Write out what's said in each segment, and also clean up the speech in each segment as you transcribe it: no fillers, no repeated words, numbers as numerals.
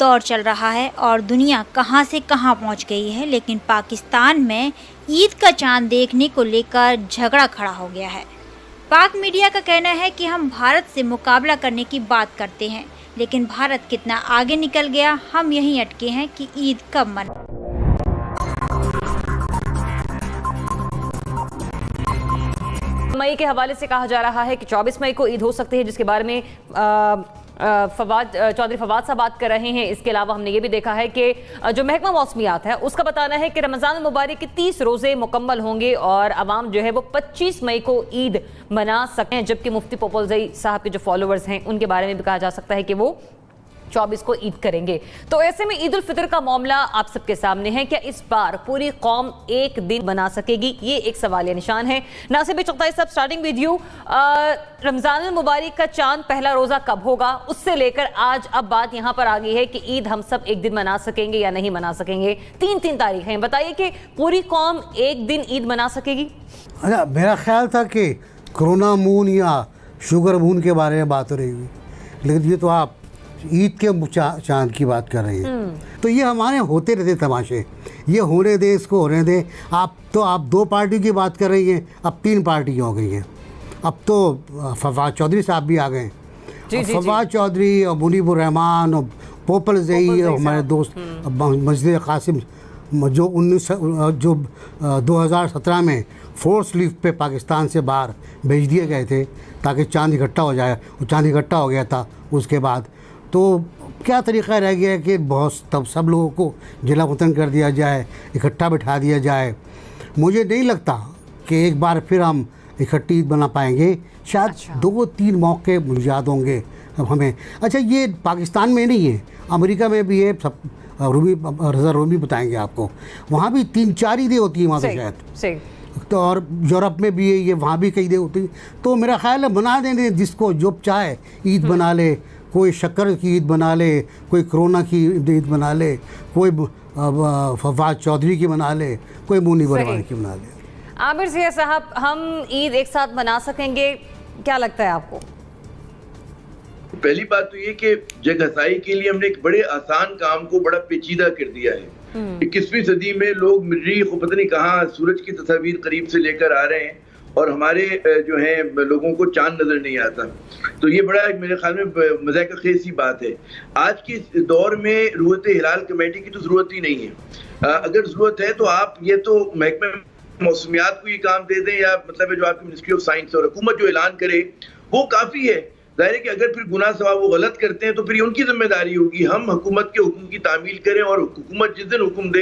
دور چل رہا ہے اور دنیا کہاں سے کہاں پہنچ گئی ہے، لیکن پاکستان میں عید کا چاند دیکھنے کو لے کر جھگڑا کھڑا ہو گیا ہے۔ پاک میڈیا کا کہنا ہے کہ ہم بھارت سے مقابلہ کرنے کی بات کرتے ہیں، لیکن بھارت کتنا آگے نکل گیا، ہم یہیں اٹکے ہیں کہ عید کب منائیں۔ مئی کے حوالے سے کہا جا رہا ہے کہ 24 مئی کو عید ہو سکتی ہے، جس کے بارے میں چودھری فواد صاحب بات کر رہے ہیں۔ اس کے علاوہ ہم نے یہ بھی دیکھا ہے کہ جو محکمہ موسمیات ہے اس کا بتانا ہے کہ رمضان المبارک کے 30 روزے مکمل ہوں گے اور عوام جو ہے وہ 25 مئی کو عید منا سکتے ہیں، جبکہ مفتی پوپلزئی صاحب کے جو فالوورز ہیں ان کے بارے میں بھی کہا جا سکتا ہے کہ وہ 24 کو عید کریں گے۔ تو ایسے میں عید الفطر کا معاملہ آپ سب کے سامنے ہے، کیا اس بار پوری قوم ایک دن بنا سکے گی؟ یہ ایک سوالیہ نشان ہے۔ ناصر چغتائی صاحب، سٹارٹنگ ود یو، رمضان المبارک کا چاند پہلا روزہ کب ہوگا؟ اس سے لے کر آج اب بات یہاں پر آ گئی ہے کہ عید ہم سب ایک دن منا سکیں گے یا نہیں منا سکیں گے۔ تین تاریخیں بتائیے کہ پوری قوم ایک دن عید منا سکے گی؟ میرا خیال تھا کہ کرونا مون یا شوگر مون کے بارے میں بات ہو رہی ہوئی، لیکن یہ تو آپ عید کے چاند کی بات کر رہے ہیں۔ تو یہ ہمارے ہوتے رہتے تماشے، یہ ہونے دیں، اس کو ہونے دیں۔ آپ 2 پارٹی کی بات کر رہی ہیں، اب 3 پارٹیاں ہو گئی ہیں۔ اب تو فواد چودھری صاحب بھی آ گئے ہیں، فواد چودھری اور منیب الرحمان اور پوپلزئی اور ہمارے دوست مسجد قاسم جو 2017 میں فورس لیو پہ پاکستان سے باہر بھیج دیے گئے تھے تاکہ چاند اکٹھا ہو جائے، وہ چاند اکٹھا ہو گیا تھا۔ اس کے بعد تو کیا طریقہ رہ گیا ہے کہ سب لوگوں کو جلا وطن کر دیا جائے، اکٹھا بٹھا دیا جائے۔ مجھے نہیں لگتا کہ ایک بار پھر ہم اکٹھی عید بنا پائیں گے، شاید 2-3 موقع یاد ہوں گے ہمیں۔ اچھا، یہ پاکستان میں نہیں ہے، امریکہ میں بھی ہے، رضا رومی بتائیں گے آپ کو، وہاں بھی 3-4 عیدیں ہوتی ہیں وہاں پہ شاید، تو اور یورپ میں بھی ہے، یہ وہاں بھی کئی عیدیں ہوتی ہیں۔ تو میرا خیال ہے بنا دیں، جس کو جو چاہے عید بنا لے، کوئی شکر کی عید بنا لے، کوئی کرونا کی عید بنا لے، کوئی فواد چودھری کی بنا لے، کوئی منیب الرحمان کی بنا لے۔ عامر ضیاء صاحب، ہم عید ایک ساتھ منا سکیں گے؟ کیا لگتا ہے آپ کو؟ پہلی بات تو یہ کہ جگ ہسائی کے لیے ہم نے ایک بڑے آسان کام کو بڑا پیچیدہ کر دیا ہے۔ 21ویں صدی میں لوگ مریخ کو پتہ نہیں کہاں سورج کی تصاویر قریب سے لے کر آ رہے ہیں اور ہمارے جو ہیں لوگوں کو چاند نظر نہیں آتا۔ تو یہ بڑا میرے خیال میں مذاق خیز سی بات ہے۔ آج کے دور میں رویت ہلال کمیٹی کی تو ضرورت ہی نہیں ہے۔ اگر ضرورت ہے تو آپ یہ تو محکمہ موسمیات کو یہ کام دے دیں، یا مطلب ہے جو آپ کی منسٹری آف سائنس اور حکومت جو اعلان کرے وہ کافی ہے۔ ظاہر ہے کہ اگر پھر گناہ ثواب وہ غلط کرتے ہیں تو پھر یہ ان کی ذمہ داری ہوگی۔ ہم حکومت کے حکم کی تعمیل کریں اور حکومت جس دن حکم دے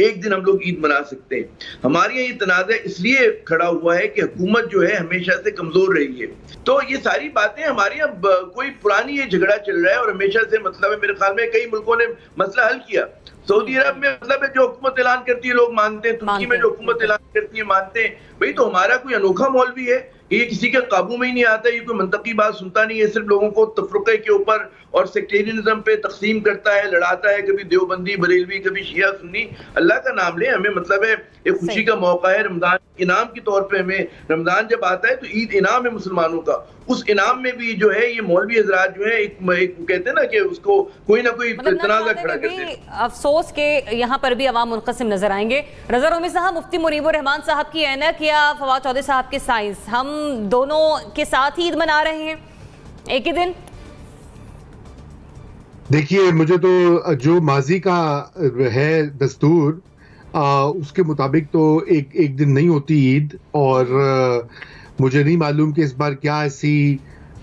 ایک دن ہم لوگ عید منا سکتے ہیں۔ ہمارے یہاں یہ تنازع اس لیے کھڑا ہوا ہے کہ حکومت جو ہے ہمیشہ سے کمزور رہی ہے۔ تو یہ ساری باتیں ہمارے یہاں کوئی پرانی یہ جھگڑا چل رہا ہے اور ہمیشہ سے مطلب ہے، میرے خیال میں کئی ملکوں نے مسئلہ حل کیا۔ سعودی عرب میں مطلب ہے جو حکومت اعلان کرتی ہے لوگ مانتے ہیں، ترکی میں جو حکومت اعلان کرتی ہے مانتے ہیں۔ بھئی تو ہمارا کوئی انوکھا مولوی ہے، یہ کسی کے قابو میں ہی نہیں آتا، یہ کوئی منطقی بات سنتا نہیں ہے، صرف لوگوں کو تفرقے کے اوپر اور سیکٹیرینزم پہ تقسیم کرتا ہے، لڑاتا ہے، کبھی دیوبندی بریلوی، کبھی شیعہ سنی۔ اللہ کا نام لیں، ہمیں مطلب ہے ایک خوشی کا موقع ہے، رمضان انعام کے طور پہ ہمیں رمضان جب آتا ہے تو عید انعام ہے مسلمانوں کا، اس انعام میں بھی جو ہے یہ مولوی حضرات جو ہیں ایک کہتے ہیں نا کہ اس کو کوئی نہ کوئی تنازع کھڑا کرتے ہیں۔ افسوس کہ یہاں پر بھی عوام منقسم نظر آئیں گے۔ رضا رومی صاحب، مفتی منیب الرحمان صاحب کی اینک یا فواد چودھری صاحب کے سائنس، ہم دونوں کے ساتھ عید منا رہے ہیں ایک ہی دن؟ دیکھیے، مجھے تو جو ماضی کا ہے دستور اس کے مطابق تو ایک دن نہیں ہوتی عید، اور مجھے نہیں معلوم کہ اس بار کیا ایسی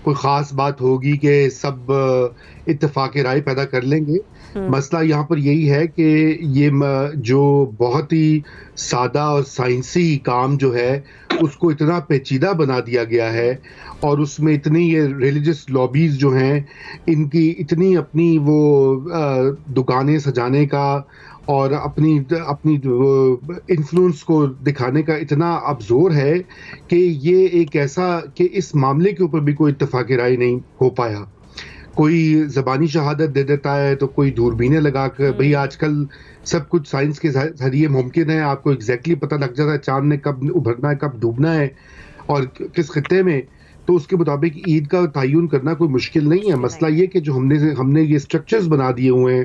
کوئی خاص بات ہوگی کہ سب اتفاق رائے پیدا کر لیں گے۔ مسئلہ یہاں پر یہی ہے کہ یہ جو بہت ہی سادہ اور سائنسی کام جو ہے اس کو اتنا پیچیدہ بنا دیا گیا ہے، اور اس میں اتنی یہ ریلیجس لابیز جو ہیں ان کی اتنی اپنی وہ دکانیں سجانے کا اور اپنی انفلوئنس کو دکھانے کا اتنا اب زور ہے کہ یہ ایک ایسا کہ اس معاملے کے اوپر بھی کوئی اتفاق رائے نہیں ہو پایا۔ کوئی زبانی شہادت دے دیتا ہے تو کوئی دوربینیں لگا کر، بھئی آج کل سب کچھ سائنس کے ذریعے ممکن ہے، آپ کو ایگزیکٹلی پتہ لگ جاتا ہے چاند نے کب ابھرنا ہے، کب ڈوبنا ہے اور کس خطے میں۔ تو اس کے مطابق عید کا تعین کرنا کوئی مشکل نہیں ہے. مسئلہ یہ کہ جو ہم نے یہ اسٹرکچرز بنا دیے ہوئے ہیں,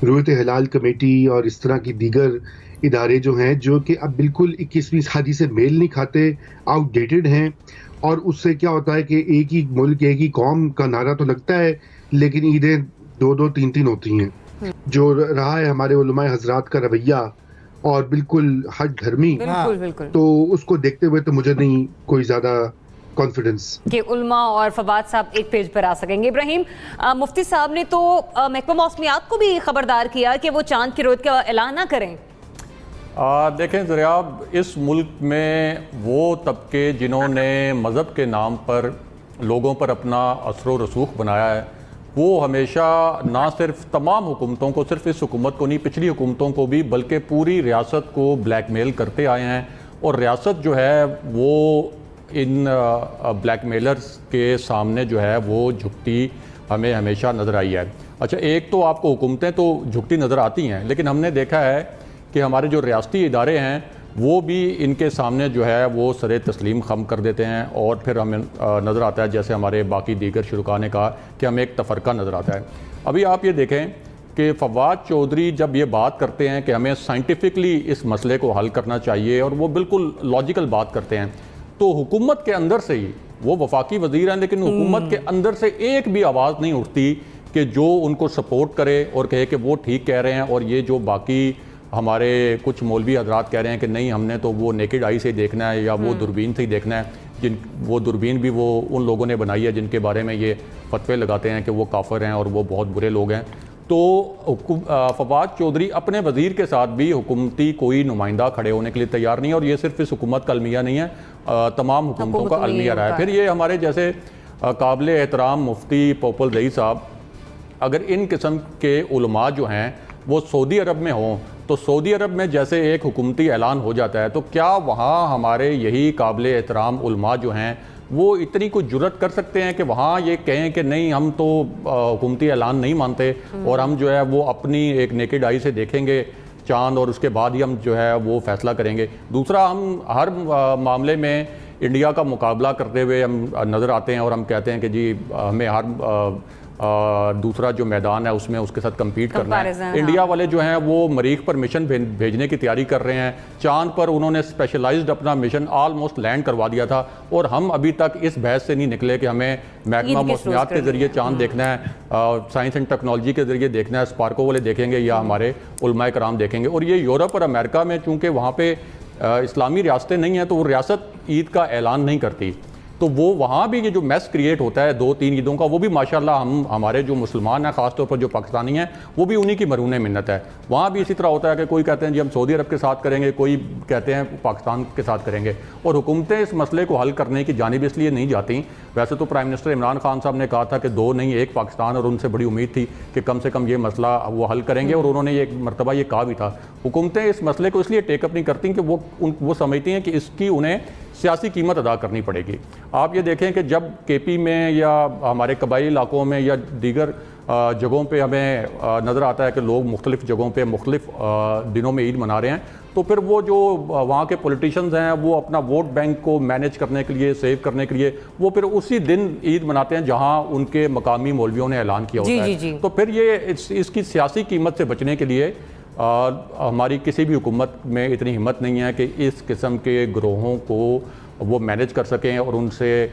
رویت ہلال کمیٹی اور اس طرح کی دیگر ادارے جو ہیں, جو کہ اب بالکل 21ویں صدی سے میل نہیں کھاتے, آؤٹ ڈیٹڈ ہیں. اور اس سے کیا ہوتا ہے کہ ایک ہی ملک ایک ہی قوم کا نعرہ تو لگتا ہے, لیکن عیدیں 2-2 3-3 ہوتی ہیں. جو رہا ہے ہمارے علماء حضرات کا رویہ اور بالکل ہٹ دھرمی, تو اس کو دیکھتے ہوئے تو مجھے نہیں کوئی زیادہ کانفیڈنس کہ علماء اور فواد صاحب ایک پیج پر آ سکیں گے. ابراہیم, مفتی صاحب نے تو محکمہ موسمیات کو بھی خبردار کیا کہ وہ چاند کی رویت کا اعلان نہ کریں. دیکھیں زریاب, اس ملک میں وہ طبقے جنہوں نے مذہب کے نام پر لوگوں پر اپنا اثر و رسوخ بنایا ہے, وہ ہمیشہ نہ صرف تمام حکومتوں کو, صرف اس حکومت کو نہیں, پچھلی حکومتوں کو بھی, بلکہ پوری ریاست کو بلیک میل کرتے آئے ہیں. اور ریاست جو ہے وہ ان بلیک میلرز کے سامنے جو ہے وہ جھکتی ہمیں ہمیشہ نظر آئی ہے. اچھا, ایک تو آپ کو حکومتیں تو جھکتی نظر آتی ہیں, لیکن ہم نے دیکھا ہے کہ ہمارے جو ریاستی ادارے ہیں وہ بھی ان کے سامنے جو ہے وہ سر تسلیم خم کر دیتے ہیں. اور پھر ہمیں نظر آتا ہے, جیسے ہمارے باقی دیگر شرکاء نے کہا, کہ ہمیں ایک تفرقہ نظر آتا ہے. ابھی آپ یہ دیکھیں کہ فواد چودھری جب یہ بات کرتے ہیں کہ ہمیں سائنٹیفکلی اس مسئلے کو حل کرنا چاہیے, اور وہ بالکل لاجیکل بات کرتے ہیں, تو حکومت کے اندر سے ہی, وہ وفاقی وزیر ہیں لیکن حکومت کے اندر سے ایک بھی آواز نہیں اٹھتی کہ جو ان کو سپورٹ کرے اور کہے کہ وہ ٹھیک کہہ رہے ہیں. اور یہ جو باقی ہمارے کچھ مولوی حضرات کہہ رہے ہیں کہ نہیں, ہم نے تو وہ نیکڈ آئی سے دیکھنا ہے یا وہ دوربین سے ہی دیکھنا ہے, وہ دوربین بھی وہ ان لوگوں نے بنائی ہے جن کے بارے میں یہ فتوے لگاتے ہیں کہ وہ کافر ہیں اور وہ بہت برے لوگ ہیں. تو فواد چودھری اپنے وزیر کے ساتھ بھی حکومتی کوئی نمائندہ کھڑے ہونے کے لیے تیار نہیں ہے. اور یہ صرف اس حکومت کا المیہ نہیں ہے, تمام حکومتوں کا المیہ رہا ہے. پھر یہ ہمارے جیسے قابل احترام مفتی پوپل زئی صاحب, اگر ان قسم کے علماء جو ہیں وہ سعودی عرب میں ہوں, تو سعودی عرب میں جیسے ایک حکومتی اعلان ہو جاتا ہے, تو کیا وہاں ہمارے یہی قابل احترام علماء جو ہیں وہ اتنی کوئی جرت کر سکتے ہیں کہ وہاں یہ کہیں کہ نہیں, ہم تو حکومتی اعلان نہیں مانتے اور ہم جو ہے وہ اپنی ایک نیکڈ آئی سے دیکھیں گے چاند, اور اس کے بعد ہی ہم جو ہے وہ فیصلہ کریں گے. دوسرا, ہم ہر معاملے میں انڈیا کا مقابلہ کرتے ہوئے ہم نظر آتے ہیں اور ہم کہتے ہیں کہ جی ہمیں ہر دوسرا جو میدان ہے اس میں اس کے ساتھ کمپیٹ کرنا ہے. انڈیا والے جو ہیں وہ مریخ پر مشن بھیجنے کی تیاری کر رہے ہیں, چاند پر انہوں نے اسپیشلائزڈ اپنا مشن آلموسٹ لینڈ کروا دیا تھا, اور ہم ابھی تک اس بحث سے نہیں نکلے کہ ہمیں محکمہ موسمیات کے ذریعے چاند دیکھنا ہے, سائنس اینڈ ٹیکنالوجی کے ذریعے دیکھنا ہے, اسپارکو والے دیکھیں گے یا ہمارے علماء کرام دیکھیں گے. اور یہ یورپ اور امریکہ میں چونکہ وہاں پہ اسلامی ریاستیں نہیں ہیں, تو وہ ریاست عید کا اعلان نہیں کرتی, تو وہ وہاں بھی یہ جو میس کریٹ ہوتا ہے 2-3 عیدوں کا, وہ بھی ماشاءاللہ ہمارے جو مسلمان ہیں, خاص طور پر جو پاکستانی ہیں, وہ بھی انہی کی مرہون منت ہے. وہاں بھی اسی طرح ہوتا ہے کہ کوئی کہتے ہیں جی ہم سعودی عرب کے ساتھ کریں گے, کوئی کہتے ہیں پاکستان کے ساتھ کریں گے. اور حکومتیں اس مسئلے کو حل کرنے کی جانب اس لیے نہیں جاتی. ویسے تو پرائم منسٹر عمران خان صاحب نے کہا تھا کہ 2 نہیں 1 پاکستان, اور ان سے بڑی امید تھی کہ کم سے کم یہ مسئلہ وہ حل کریں گے, اور انہوں نے ایک مرتبہ یہ کہا بھی تھا. حکومتیں اس مسئلے کو اس لیے ٹیک اپ نہیں کرتی کہ وہ سمجھتی ہیں کہ اس کی انہیں سیاسی قیمت ادا کرنی پڑے گی. آپ یہ دیکھیں کہ جب کے پی میں یا ہمارے قبائلی علاقوں میں یا دیگر جگہوں پہ ہمیں نظر آتا ہے کہ لوگ مختلف جگہوں پہ مختلف دنوں میں عید منا رہے ہیں, تو پھر وہ جو وہاں کے پولیٹیشنز ہیں وہ اپنا ووٹ بینک کو مینیج کرنے کے لیے, سیو کرنے کے لیے, وہ پھر اسی دن عید مناتے ہیں جہاں ان کے مقامی مولویوں نے اعلان کیا ہوتا ہے. تو پھر یہ اس کی سیاسی قیمت سے بچنے کے لیے ہماری کسی بھی حکومت میں اتنی ہمت نہیں ہے کہ اس قسم کے گروہوں کو وہ مینیج کر سکیں اور ان سے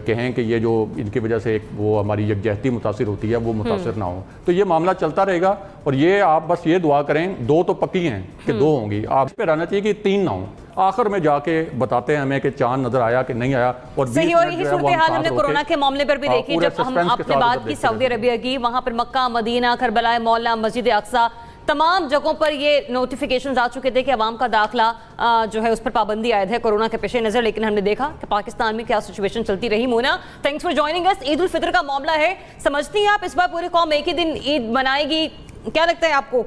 کہیں کہ یہ جو ان کی وجہ سے ایک وہ ہماری یکجہتی متاثر ہوتی ہے وہ متاثر نہ ہو. تو یہ معاملہ چلتا رہے گا, اور یہ آپ بس یہ دعا کریں, 2 تو پکی ہیں کہ 2 ہوں گی, آپ اس پہ رہنا چاہیے کہ 3 نہ ہوں. آخر میں جا کے بتاتے ہیں ہمیں کہ چاند نظر آیا کہ نہیں آیا. اور صحیح, اور یہی صورتحال ہم نے کورونا کے معاملے پر بھی دیکھی. جب ہم اپنے بات کی سعودی عربیہ کی, وہاں پر مکہ, مدینہ, کربلا, مولا, مسجد اقصی, تمام جگہوں پر یہ نوٹیفیکیشنز آ چکے تھے کہ عوام کا داخلہ جو ہے اس پر پابندی عائد ہے کورونا کے پیش نظر. لیکن ہم نے دیکھا کہ پاکستان میں کیا سچویشن چلتی رہی. مونا, تھینکس فار جوائننگ اس. عید الفطر کا معاملہ ہے, سمجھتی ہیں آپ اس بار پوری قوم ایک ہی دن عید منائے گی, کیا لگتا ہے آپ کو؟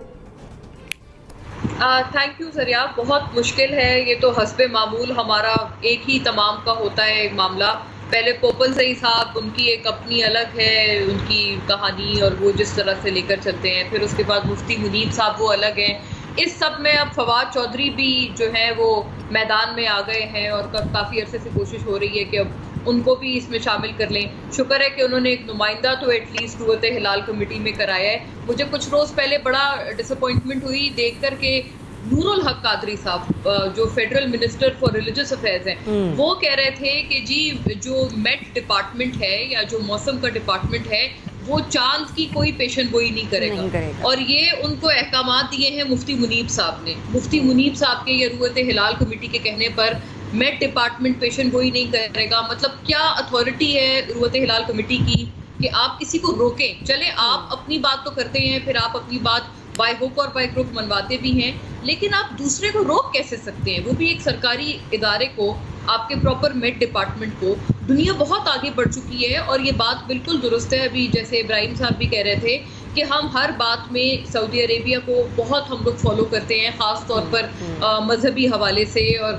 تھینک یو زریا, بہت مشکل ہے یہ تو. حسب معمول ہمارا ایک ہی تمام کا ہوتا ہے معاملہ. پہلے پوپل زئی صاحب, ان کی ایک اپنی الگ ہے ان کی کہانی اور وہ جس طرح سے لے کر چلتے ہیں. پھر اس کے بعد مفتی منیب صاحب وہ الگ ہیں. اس سب میں اب فواد چودھری بھی جو ہیں وہ میدان میں آ گئے ہیں, اور کافی عرصے سے کوشش ہو رہی ہے کہ اب ان کو بھی اس میں شامل کر لیں. شکر ہے کہ انہوں نے ایک نمائندہ تو at least Ruet Hilal committee میں کرایا ہے. مجھے کچھ روز پہلے بڑا ڈس اپوائنٹمنٹ ہوئی دیکھ کر کہ نور الحق قادری صاحب جو federal minister for religious affairs ہیں وہ کہہ رہے تھے کہ جی جو میٹ ڈپارٹمنٹ ہے یا جو موسم کا ڈپارٹمنٹ ہے وہ چاند کی کوئی پیشن گوئی نہیں کرے گا. اور یہ ان کو احکامات دیے ہیں مفتی منیب صاحب نے. مفتی منیب صاحب کے یہ روت ہلال کمیٹی کے کہنے پر میٹ ڈپارٹمنٹ پیشن گوئی نہیں کرے گا. مطلب کیا اتھارٹی ہے روت ہلال کمیٹی کی کہ آپ کسی کو روکیں؟ چلیں آپ اپنی بات تو کرتے ہیں, پھر آپ اپنی بات بائی ہک اور بائی کروک منواتے بھی ہیں, لیکن آپ دوسرے کو روک کیسے سکتے ہیں, وہ بھی ایک سرکاری ادارے کو, آپ کے پراپر میٹ ڈپارٹمنٹ کو. دنیا بہت آگے بڑھ چکی ہے اور یہ بات بالکل درست ہے. ابھی جیسے ابراہیم صاحب بھی کہہ رہے تھے کہ ہم ہر بات میں سعودی عربیہ کو بہت ہم لوگ فالو کرتے ہیں, خاص طور پر مذہبی حوالے سے اور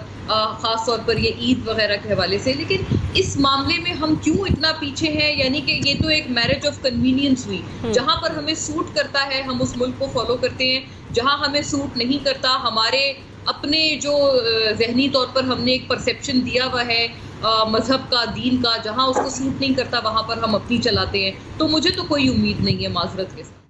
خاص طور پر یہ عید وغیرہ کے حوالے سے. لیکن اس معاملے میں ہم کیوں اتنا پیچھے ہیں؟ یعنی کہ یہ تو ایک میرج آف کنوینئنس ہوئی. جہاں پر ہمیں سوٹ کرتا ہے ہم اس ملک کو فالو کرتے ہیں, جہاں ہمیں سوٹ نہیں کرتا, ہمارے اپنے جو ذہنی طور پر ہم نے ایک پرسیپشن دیا ہوا ہے مذہب کا, دین کا, جہاں اس کو سوٹ نہیں کرتا وہاں پر ہم اپنی چلاتے ہیں. تو مجھے تو کوئی امید نہیں ہے معذرت کے ساتھ.